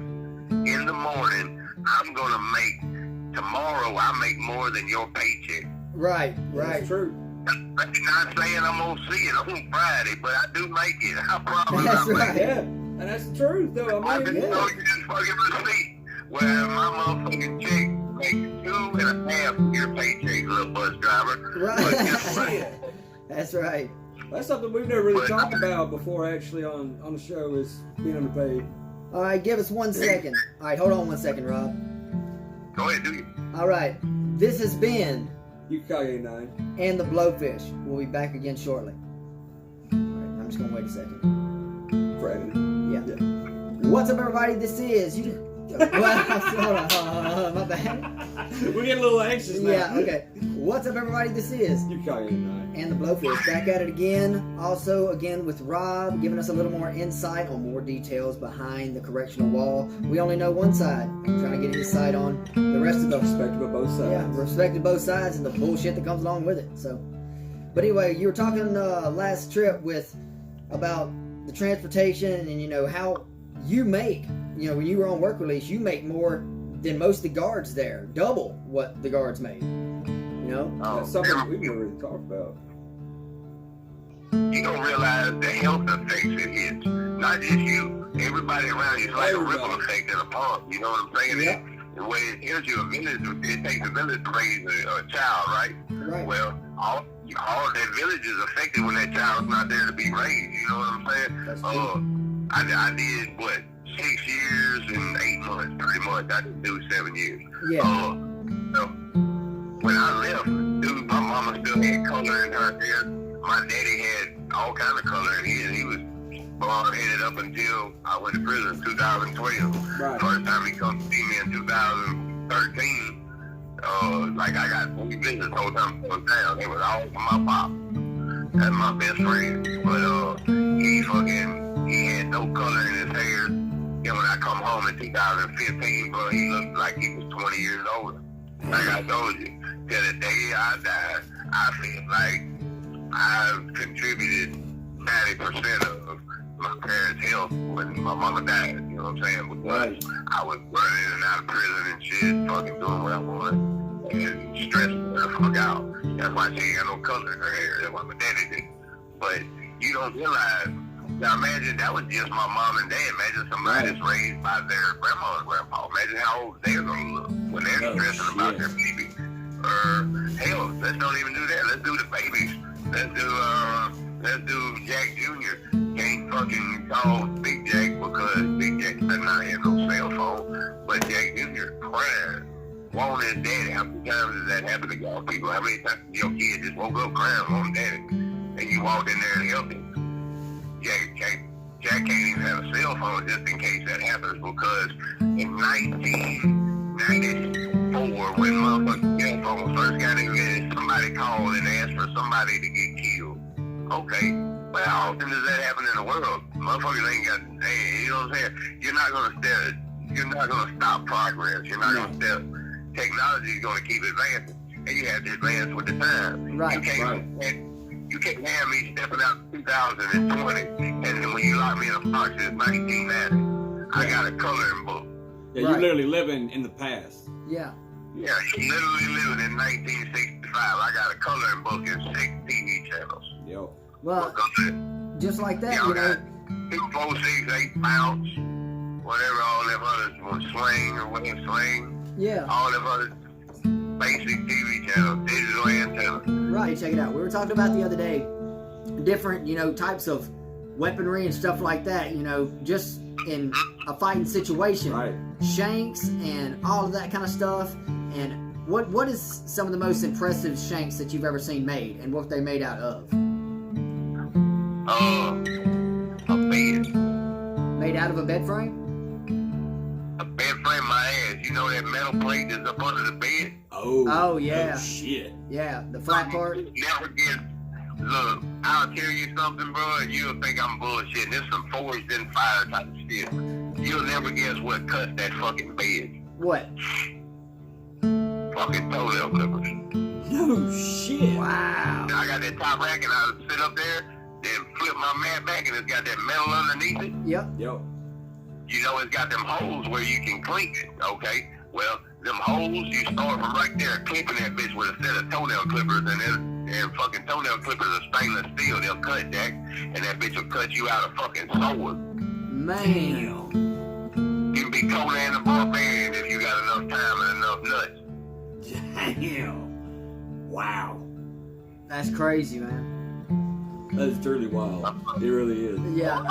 In the morning, I'm going to make, tomorrow, I make more than your paycheck. Right. That's true. I'm not saying I'm going to see it on Friday, but I do make it. I promise That's I make right. it. Yeah. And that's the truth, though. I I can mean, show yeah. you this fucking receipt where my motherfucking check makes 2.5 year paycheck, little bus driver. But guess what? Right. That's right. That's something we've never really talked about before, actually, on the show, is being underpaid. All right, give us 1 second. All right, hold on 1 second, Rob. Go ahead, do you? All right, this has been Ukage 9. And the Blowfish. We'll be back again shortly. All right, I'm just gonna wait a second. Friday. Yeah. What's up, everybody? This is you. Well, hold on, my bad. We're getting a little anxious now. Yeah, okay. What's up, everybody? This is Ukage 9. And the Blowfish, back at it again. Also, again with Rob, giving us a little more insight on more details behind the correctional wall. We only know one side. I'm trying to get his side on the rest of the. Respective of both sides. Yeah, respected both sides and the bullshit that comes along with it. So, but anyway, you were talking last trip about the transportation and how you make. When you were on work release, you make more than most of the guards there, double what the guards made. You know, That's something we've never really talked about. You don't realize the health effects it hits. Not just you, everybody around you. It's like a ripple effect in a pond. You know what I'm saying? Yeah. The way it hits you, a village, it takes a village to raise a child, right? Right. Well, all that village is affected when that child's not there to be raised. You know what I'm saying? That's true. I did, 6 years and 8 months, pretty much. I didn't do 7 years. Yeah. So when I left, dude, my mama still had color in her hair. My daddy had all kind of color in his. He was bald-headed up until I went to prison in 2012. Right. First time he come to see me in 2013, like I got 3 visits the whole time I was down. It was all for my pop. That's my best friend. But he had no color in his hair. And when I come home in 2015, bro, he looked like he was 20 years older. Like I told you, till the day I died, I feel like I've contributed 90% of my parents' health when my mama died. You know what I'm saying? Because I was running in and out of prison and shit, fucking doing what I wanted, and stressing the fuck out. That's why she ain't got no color in her hair. That's what my daddy did. But you don't realize. Now imagine that was just my mom and dad. Imagine somebody that's raised by their grandma and grandpa. Imagine how old they're gonna look when they're stressing about their baby. Hell, let's don't even do that. Let's do the babies. Let's do Jack Jr. Can't fucking call Big Jack because Big Jack does not have no cell phone. But Jack Jr. crying, wanting his daddy. How many times does that happen to y'all people? How many times your kid just woke up crying, wanting daddy, and you walked in there and helped him? Jack can't even have a cell phone just in case that happens, because in 1994, when motherfucking cell phones first got invented, somebody called and asked for somebody to get killed. Okay, but how often does that happen in the world? Motherfuckers ain't got, you know what I'm saying? You're not gonna stop progress. You're not gonna stop. Technology is gonna keep advancing, and you have to advance with the time. Right. You can't have me stepping out in 2020, and then when you lock me in a box, it's 1990. I got a coloring book. Yeah, you're literally living in the past. Yeah. Yeah, literally living in 1965. I got a coloring book and 6 TV channels. Yo. Well, just like that, Y'all you know. got 2, 4, 6, 8 bounce, whatever all them others was, swing or whatever swing. Yeah. All them other basic TV channels, digital antenna. Right, check it out. We were talking about the other day different, types of weaponry and stuff like that, just in a fighting situation. Right. Shanks and all of that kind of stuff. And what is some of the most impressive shanks that you've ever seen made, and what they made out of? A bed. Made out of a bed frame? A bed frame, my ass. You know that metal plate that's up under the bed? Oh, yeah. Oh, shit. Yeah, the flat part. Never get. Look, I'll tell you something, bro, and you'll think I'm bullshitting. There's some forged in fire type of shit. You'll never guess what cut that fucking bed. What? Fucking toenail clippers. No shit. Wow. I got that top rack and I sit up there, then flip my mat back and it's got that metal underneath it. Yep. Yo. You know it's got them holes where you can clink it, okay? Well, them holes, you start from right there clipping that bitch with a set of toenail clippers, and fucking toenail clippers are stainless steel. They'll cut, Jack, and that bitch will cut you out of fucking sword. Man. You can be Conan the Barbarian if you got enough time and enough nuts. Damn. Wow. That's crazy, man. That is truly wild. It really is. Yeah. I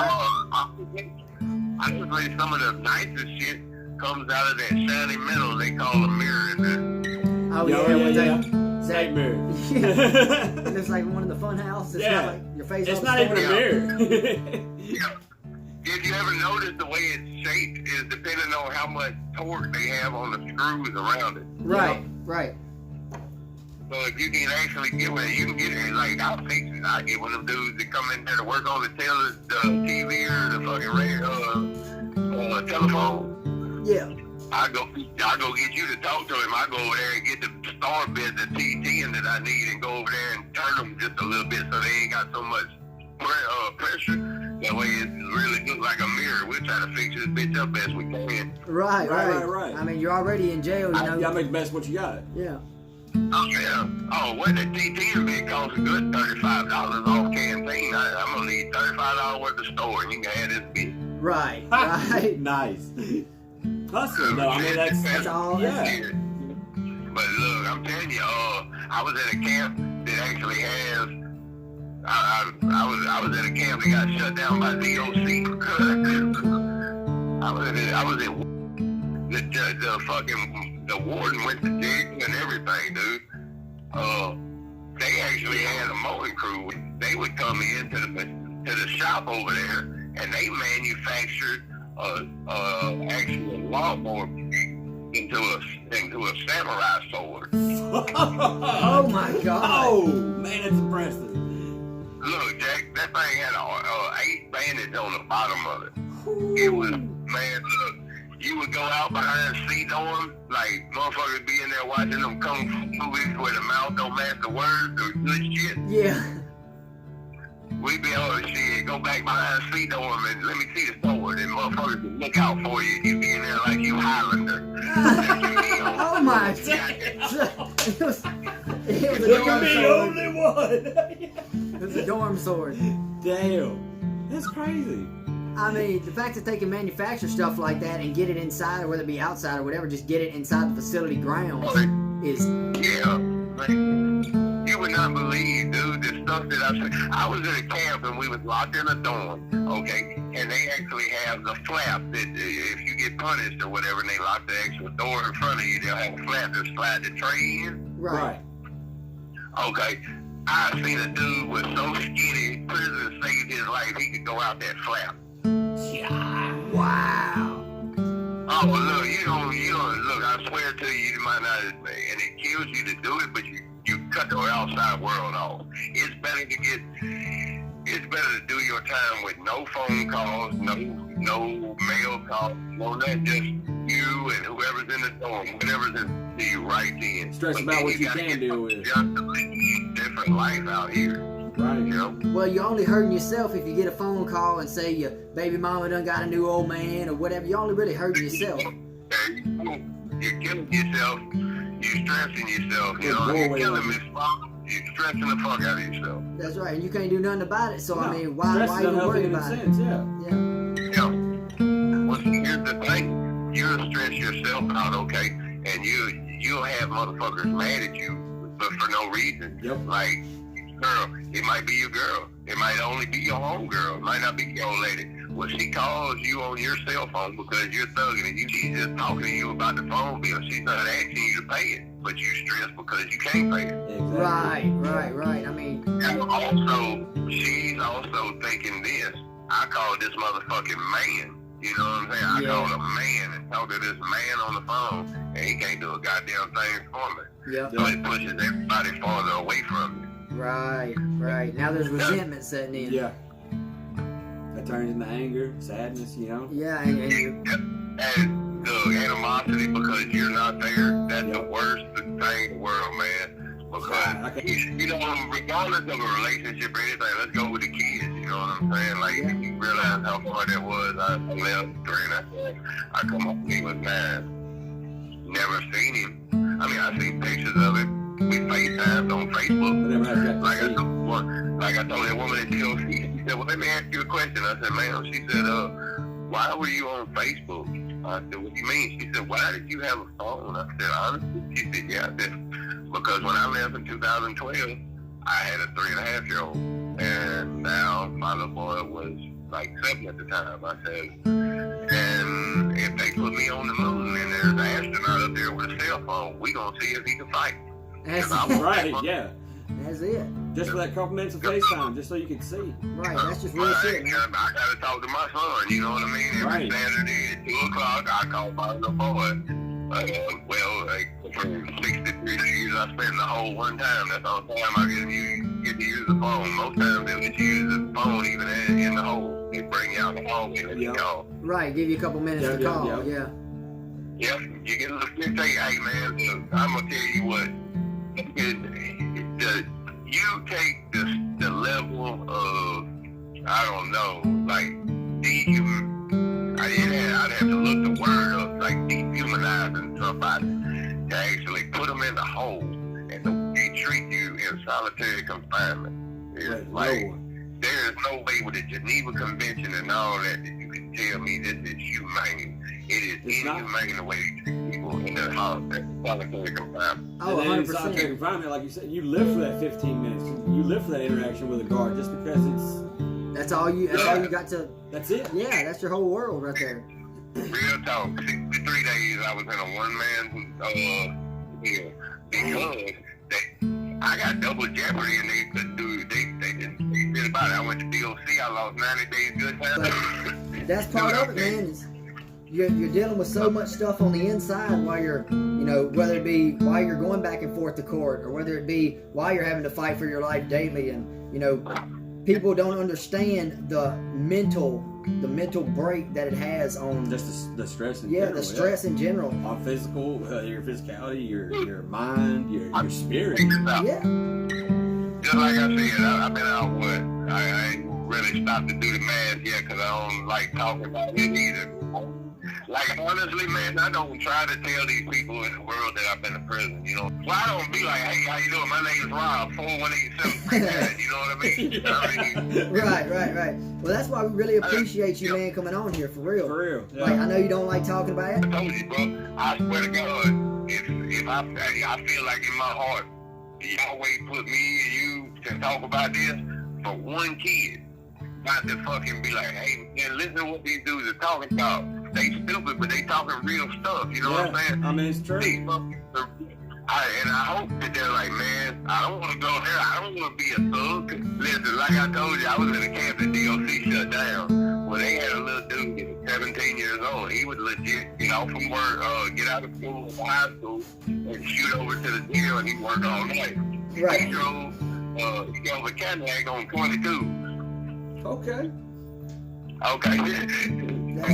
just say some of the nicest shit comes out of that shiny metal they call a mirror in there. Oh, yeah. Zach Nightmare. Yeah. It looks like one in the fun house. It's Yeah. got like your face It's on not the even a floor. mirror. Yeah. If you ever notice the way it's shaped is depending on how much torque they have on the screws around it. Right, right. So if you can actually get one, you can get it. Like I'll fix it. I get one of them dudes that come in there to work on the TV or the fucking radio, telephone. Yeah. I go get you to talk to him. I go over there and get the star bits, the T10 that I need, and go over there and turn them just a little bit so they ain't got so much pressure. That way it's really look like a mirror. We'll try to fix this bitch up best we can. Right. Right. I mean, you're already in jail, you know. You gotta make the best of what you got. Yeah. Oh, yeah. Oh, what the TT bit costs a good $35 off canteen. I'm gonna need $35 worth of store, and you can have this bitch. Right. Nice. Hustling, though. I mean, That's all. Yeah. But look, I'm telling you, I was at a camp that actually has. I was at a camp that got shut down by VOTS. I was at the warden went to jail and everything, dude. They actually had a mowing crew. They would come into the shop over there, and they manufactured actual lawnmower into a samurai sword. Oh my God. Oh man, that's impressive. Look, Jack, that thing had 8 bandits on the bottom of it. It was, man, look, you would go out behind C-Dorm, like motherfuckers be in there watching them kung fu movies where the mouth don't match the words or good shit. Yeah. We be on shit, go back behind C-Dorm and let me see the sword, and motherfuckers would look out for you. You be in there like you Highlander. Oh my God. It was a Look dorm at me, sword. only one. It was a dorm sword. Damn, that's crazy. I mean, the fact that they can manufacture stuff like that and get it inside, or whether it be outside or whatever, just get it inside the facility grounds is. Yeah, man. You would not believe, dude, the stuff that I've seen. I was in a camp and we was locked in a dorm, okay? And they actually have the flap that if you get punished or whatever and they lock the actual door in front of you, they'll have a flap that slide the tray in. Right. Okay. I seen a dude was so skinny, prison saved his life, he could go out that flap. Wow. Oh, look, you don't, look, I swear to you, you might not, and it kills you to do it, but you cut the outside world off. It's better to do your time with no phone calls, no mail calls, no nothing, just you and whoever's in the dorm, whatever's in you right then. Stress about what you can deal with. Just to live different life out here. Right. You know? Well, you're only hurting yourself if you get a phone call and say your baby mama done got a new old man or whatever. You're only really hurting yourself. You're killing yourself. You're stressing yourself. You know, you're killing this. You're stressing the fuck out of yourself. That's right, and you can't do nothing about it. So No, I mean, why stress even don't worry help about it? sense, yeah. Yeah. Well, here's the thing. You'll stress yourself out, okay? And you'll have motherfuckers mad at you, but for no reason. Yep. Like, girl, it might be your girl. It might only be your home girl. It might not be your old lady. Well, she calls you on your cell phone because you're thugging and she's just talking to you about the phone bill. She's not asking you to pay it, but you stressed because you can't pay it. Exactly. Right. I mean, And also, she's also thinking this. I call this motherfucking man. You know what I'm saying? I Yeah. call a man and talk to this man on the phone, and he can't do a goddamn thing for me. yeah. So it pushes everybody farther away from you. Right. Now there's resentment setting in. Yeah. That turns into anger, sadness, you know? Yeah, and you, And the animosity because you're not there, that's the worst thing in the world, man. Because, you know, regardless of a relationship or anything, let's go with the kids, you know what I'm saying? Like, you realize how far that was. I left 3 and I come home, he was 9. Never seen him. I mean, I seen pictures of him. We FaceTimed on Facebook. Never had that Like to see. I told that woman at TOC, she said, well, let me ask you a question. I said, ma'am, she said, why were you on Facebook? I said, what do you mean? She said, why did you have a phone? I said, honestly? She said, yeah, I did. Because when I left in 2012, I had a 3.5-year-old. And now my little boy was like 7 at the time. I said, and if they put me on the moon and there's an astronaut up there with a cell phone, we gonna see if he can fight. that's Right, yeah. That's it. Just for that couple minutes of FaceTime, just so you can see. Right, that's just real shit, man. I gotta talk to my son, you know what I mean? Every Right. Saturday at 2 o'clock, I call my little boy. For 63 years, I spent the whole one time. That's all the time I get to use the phone. Most times they let you use the phone even in the hole. They bring you out the hole and let you call. Right, give you a couple minutes to call. Yeah. Yep, you get a little bit. Hey man, I'm gonna tell you what. You take the level of, I don't know, like I'd have to look the word up, like dehumanizing somebody to actually put them in the hole and they treat you in solitary confinement. It's like, there is no way with the Geneva Convention and all that you can tell me this is humane. It is inhumane the way they treat people in their house, solitary confinement. Oh, and then in 100%. solitary confinement, like you said, you live for that 15 minutes. You live for that interaction with a guard just because That's all you got to. that's it. Yeah, that's your whole world right there. Real talk. 63 days I was in a one-man deal because I got double jeopardy and they couldn't do it. They did about it. I went to DOC. I lost 90 days good time. But that's part of it, man. You're dealing with so much stuff on the inside while you're, whether it be while you're going back and forth to court or whether it be while you're having to fight for your life daily. And, people don't understand the mental break that it has on Just the stress in yeah, general. the stress in general. On physical, your physicality, your mind, your spirit. Yeah. Just like I said, I've been out I ain't really stopped to do the math yet because I don't like talking about it either. Like, honestly, man, I don't try to tell these people in the world that I've been in prison, So I don't be like, hey, how you doing? My name is Rob, 418-739, you know what I mean? Right. Well, that's why we really appreciate you, man, coming on here, for real. For real. Yeah. Like, I know you don't like talking about it. I told you, bro, I swear to God, if I feel like in my heart, Yahweh put me and you to talk about this for one kid, not to fucking be like, hey, man, listen to what these dudes are talking about. They stupid, but they talking real stuff. You know what I'm saying? I mean, it's true. And I hope that they're like, man, I don't want to go there. I don't want to be a thug. Listen, like I told you, I was in a camp that DOC shut down. Well, they had a little dude, he was 17 years old. He would legit get off from work, get out of school, high school, and shoot over to the jail, and he worked all night. Right. He drove a Cadillac on 22. Okay. Okay. He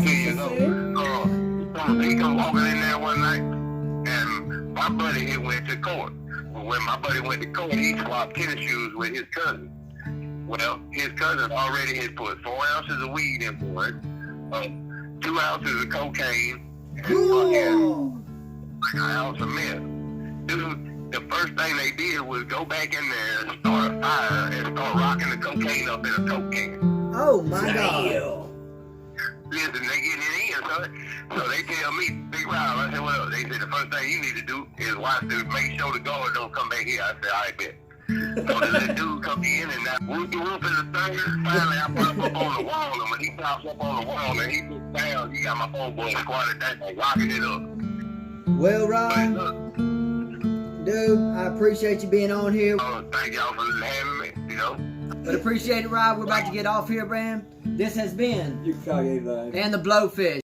come walking in there one night, and my buddy had went to court. Well, when my buddy went to court, he swapped tennis shoes with his cousin. Well, his cousin already had put 4 ounces of weed in for it, 2 ounces of cocaine, and fucking like an ounce of meth. Dude, the first thing they did was go back in there and start a fire and start rocking the cocaine up in a coke can. Oh my God. Listen, they getting it in, so they tell me, Big Rob, I said, well, they said the first thing you need to do is watch to make sure the guard don't come back here. I said, all right, bet. So the little dude come in and that whoop the roof is the third. Finally, I put him up on the wall, and when he pops up on the wall and he looks down, you got my homeboy squatted that thing, rocking it up. Well, Rob, But look, dude, I appreciate you being on here. thank y'all for having me, But appreciate it, Rob. We're about to get off here, man. This has been You can call it anything. And the Blowfish.